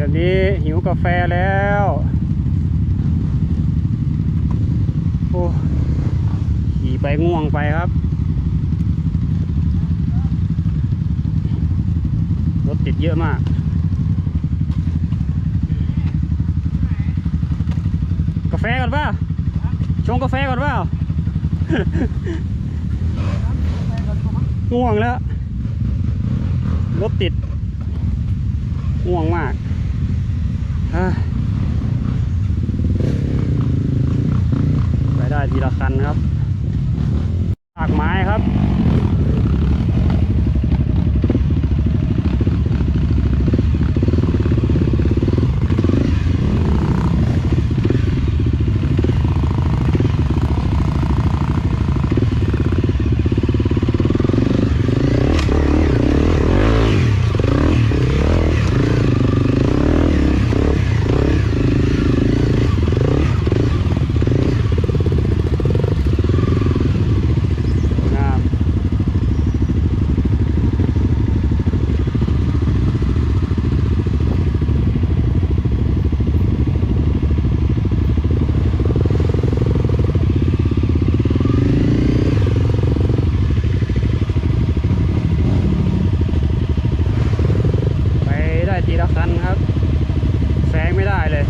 แบบนี้หิวกาแฟแล้วโอ้ขี่ไปง่วงไปครับรถติดเยอะมากกาแฟก่อนเปล่าชงกาแฟก่อนเปล่า ง่วงแล้วรถติดง่วงมากไปได้ทีละคันครับตากไม้ครับทีละคันครับแซงไม่ได้เลย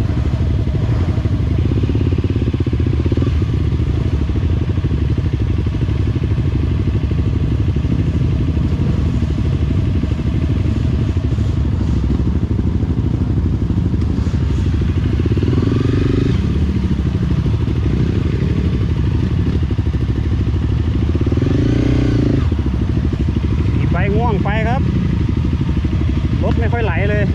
ขี่ไปง่วงไปครับรถไม่ค่อยไหลเลย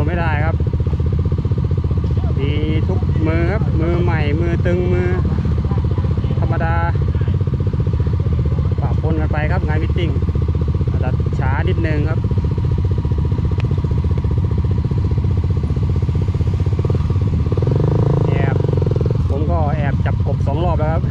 ไม่ได้ครับมีทุกมือครับมือใหม่มือตึงมือธรรมดาปะปนกันไปครับงานมิทติ้งอาจจะช้านิดนึงครับผมก็แอบจับกบ2 รอบแล้วครับ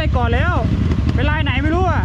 ไปก่อนแล้วไปลายไหนไม่รู้อ่ะ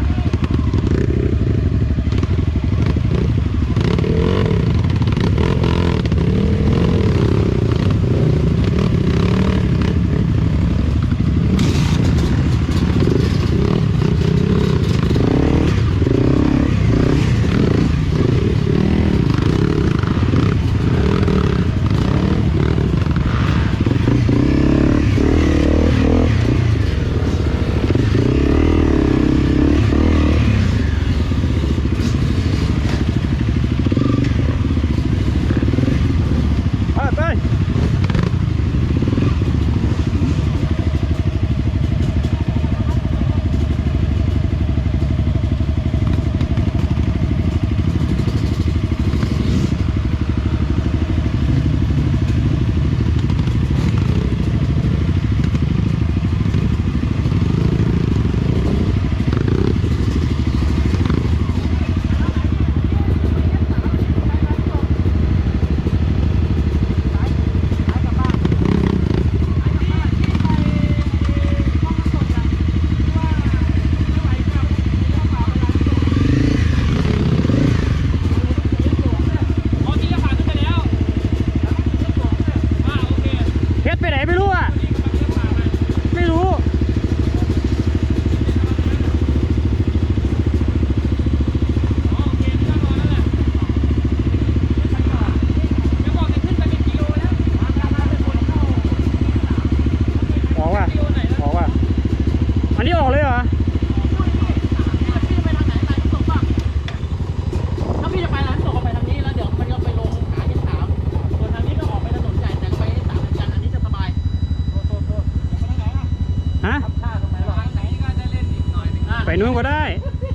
นู้นก็ได้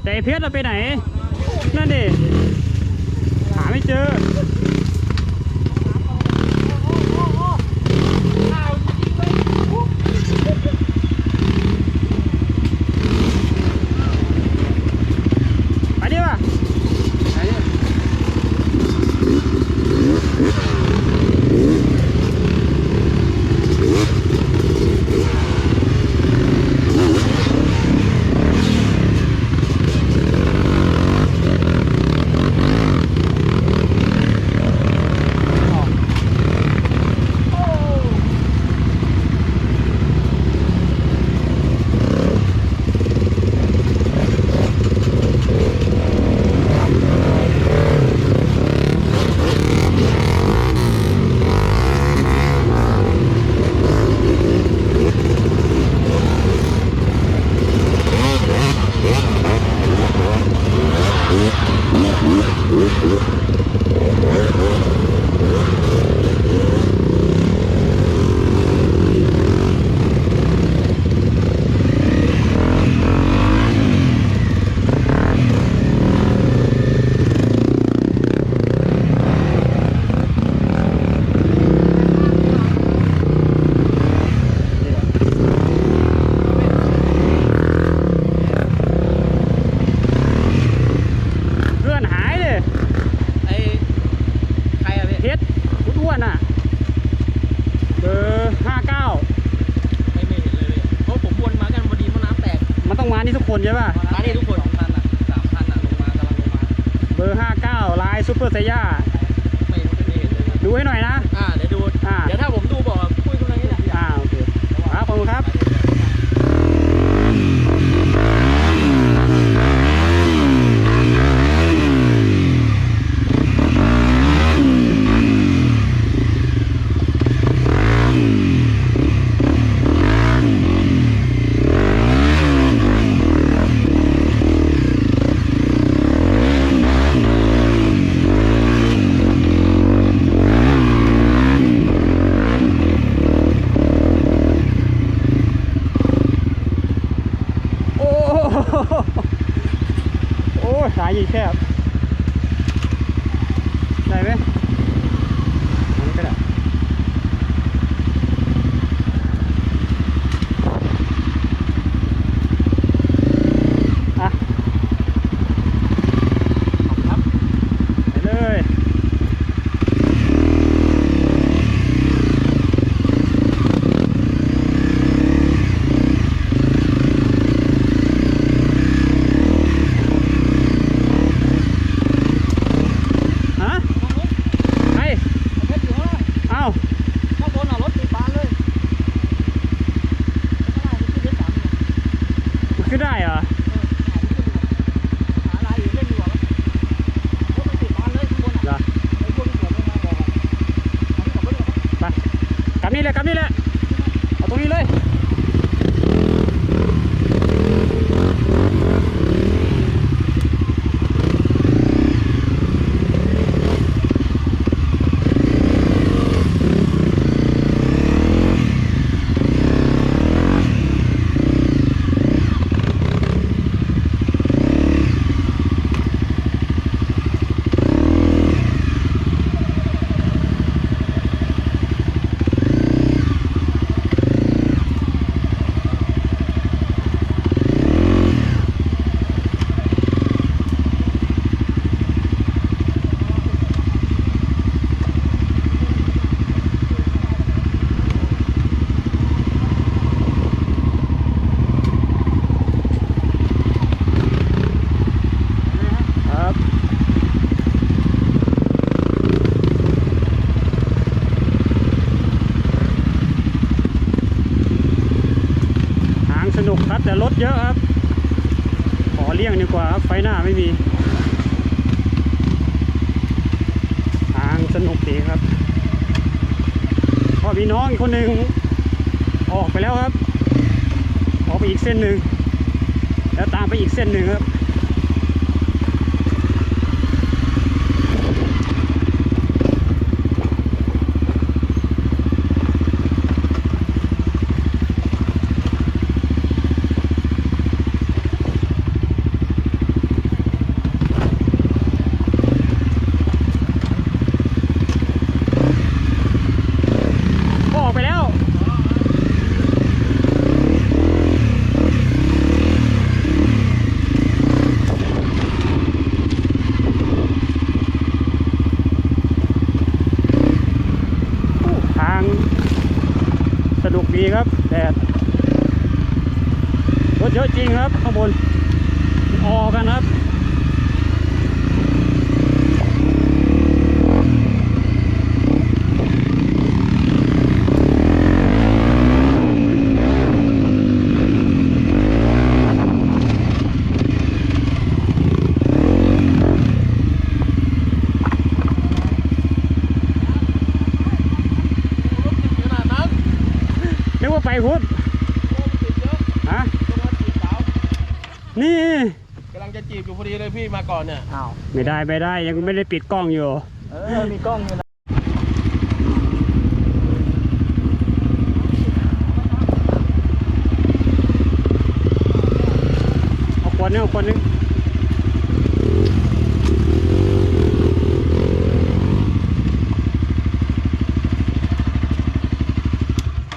แต่ไอ้เพชรเราไปไหน นั่นดิ หาไม่เจอ ไปดิป่ะไปดิเพื่อนหายเลย ไอ้ใครอะพี่ เพชรอ้วนๆอ่ะ เบอร์59 ไม่เห็นเลยพี่เพราะผมวนมากันพอดีเพราะน้ำแตก มันต้องมานี่ทุกคนใช่ป่ะ มาที่ทุกคน2,000อ่ะ3,000อ่ะลงมากำลังลงมา เบอร์ 59 ลายซูเปอร์ไซย่า ไม่เห็นเลยครับ ดูให้หน่อยนะ เดี๋ยวดู อ่า เดี๋ยวถ้าผมดูบอกว่าคุยกันอะไรนี่แหละ โอเคครับขอบคุณครับ โอ้โหโอ้สายยิ่งแคบได้ไหมอันนี้ก็ได้อ่ะ ครับ ไปเลยฮะใคร เพชรอยู่ข้างล่าง เอ้า ข้างบนรถติดบานเลยข้างล่างมันขึ้นได้3เนี่ย มันขึ้นได้เหรอ หาอะไรอยู่เล่นดีกว่าไหมรถมันติดบานเลยข้างบน เหรอ ไอ้พวกนี้สวนลงมาบอกกลับรถก่อน ไปกลับนี่เลยกลับนี่เลยเอาตรงนี้เลยครับ ทางสนุกครับแต่รถเยอะครับ ขอเลี่ยงดีกว่าครับไฟหน้าไม่มี ทางสนุกดีครับก็มีน้องอีกคนหนึ่งออกไปแล้วครับ ออกไปอีกเส้นหนึ่งแล้วตามไปอีกเส้นหนึ่งครับ นุกดีครับแดดรถเยอะจริงครับข้างบนออกันครับขนาดนั้น นึกว่าไปพุทธ โอ้ติดเยอะ ฮะ ต้องมาจีบสาว นี่ กำลังจะจีบอยู่พอดีเลยพี่มาก่อนเนี่ย อ้าว ไม่ได้ยังไม่ได้ปิดกล้องอยู่ มีกล้องอยู่นะ เอาคนนึงเอาคนนึง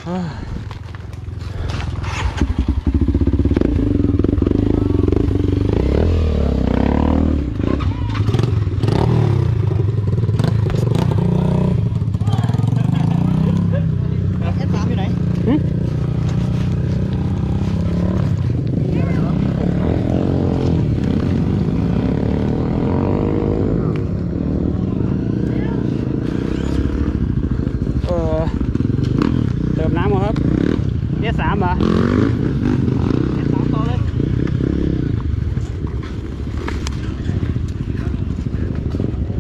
อ่า S3อยู่ไหน หึเติมน้ำก่อนครับS3เหรอ S3ต่อเลย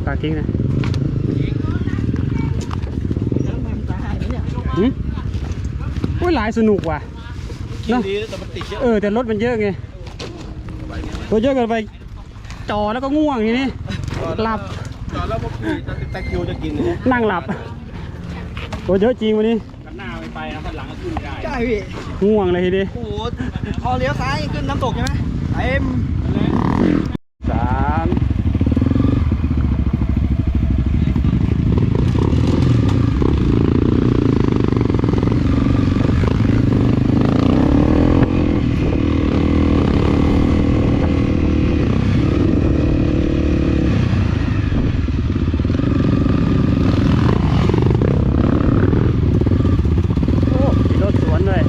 ฝากทิ้งนะ แล้วมันตายไหมเนี่ย หึโอ้ยหลายสนุกว่ะ ขี่ดีแต่มันติดเยอะ แต่รถมันเยอะไงรถเยอะเกินไปจอแล้วก็ง่วงอย่างนี้หลับ จอดแล้วพวกพี่ตะคิวจะกินเนี่ย นั่งหลับรถเยอะจริงวันนี้ ใช่พี่ ง่วงเลยทีนี้ โอ้โหพอเลี้ยวซ้ายขึ้นน้ำตกใช่ไหมเต็ม 3โอ้มีรถสวนเลย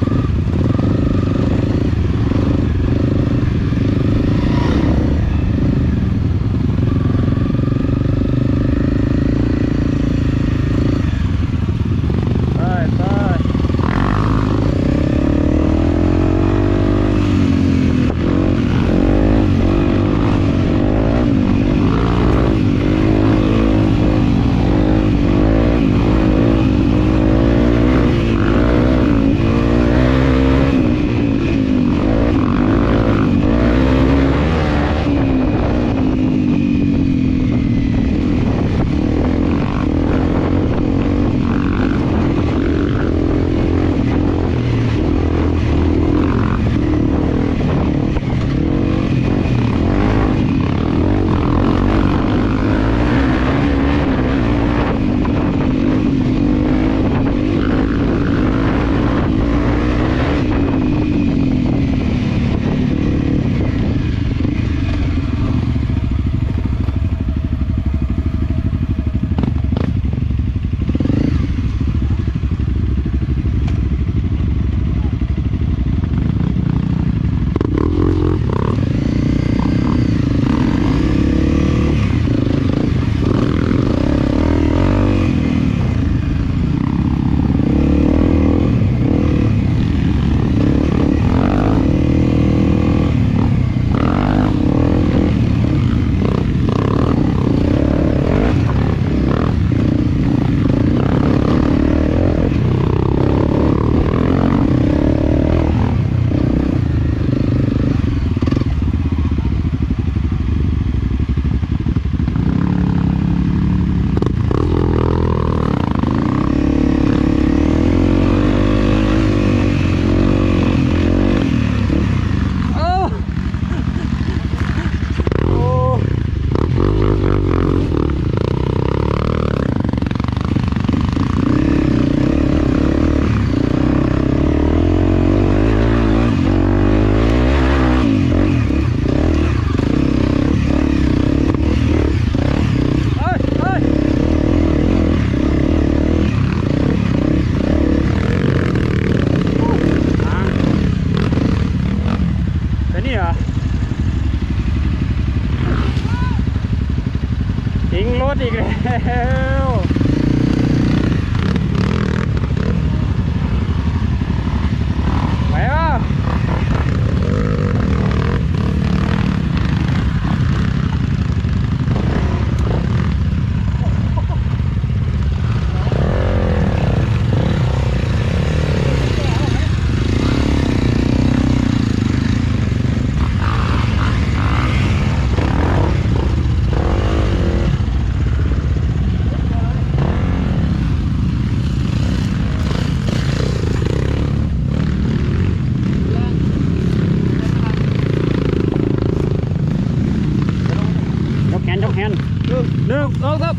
2 ครับ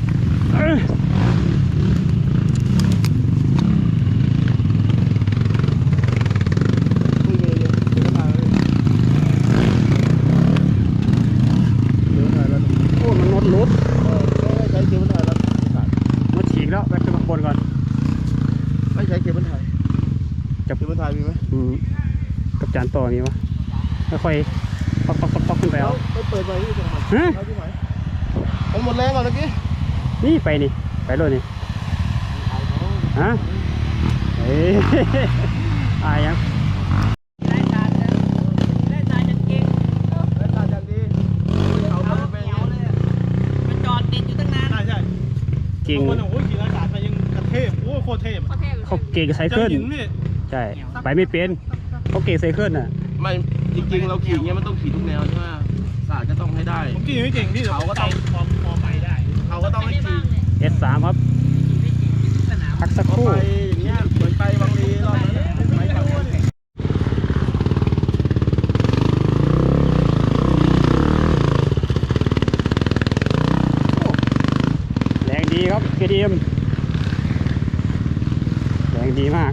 โอ้มันนดรุดนดฉีกแล้วไปขึ้นข้างบนก่อน ไม่ใช้เคเบิลไทย จับ เคเบิลไทยมีไหม กับจานต่อมีวะค่อยๆป๊อกขึ้นไปเอา ไปเปิดไปที่ตรงไหน ฮะ เอาที่ไหนผมหมดแรงก่อนเมื่อกี้ นี่ไปเลยนี่ฮะเอ้ยอายยัง ได้จานยังเก่ง แล้วการอย่างดีเขาไปเป็น มันจอดติดอยู่ตั้งนาน ใช่ใช่ เก่ง โอ้ยขี่รถจักรไปยังกระเทพโอ้โคตรเทพ เขาเก่งไซเคิล หินนี่ ใช่ไปไม่เป็นเขาเก่งไซเคิลน่ะ ไม่จริงๆเราขี่อย่างเงี้ยมันต้องขี่ทุกแนวใช่ไหมศาสตร์ก็ต้องให้ได้ ผมขี่ไม่เก่งพี่เขาก็ต้องพอไปได้เขาก็ต้องให้ขี่ S3 ครับพักสักค พอ รู่ ไปอย่างเงี้ยเหมือนไปบางรีรอบนั้นไปทำแข่ง แรงดีครับ KTM แรงดีมาก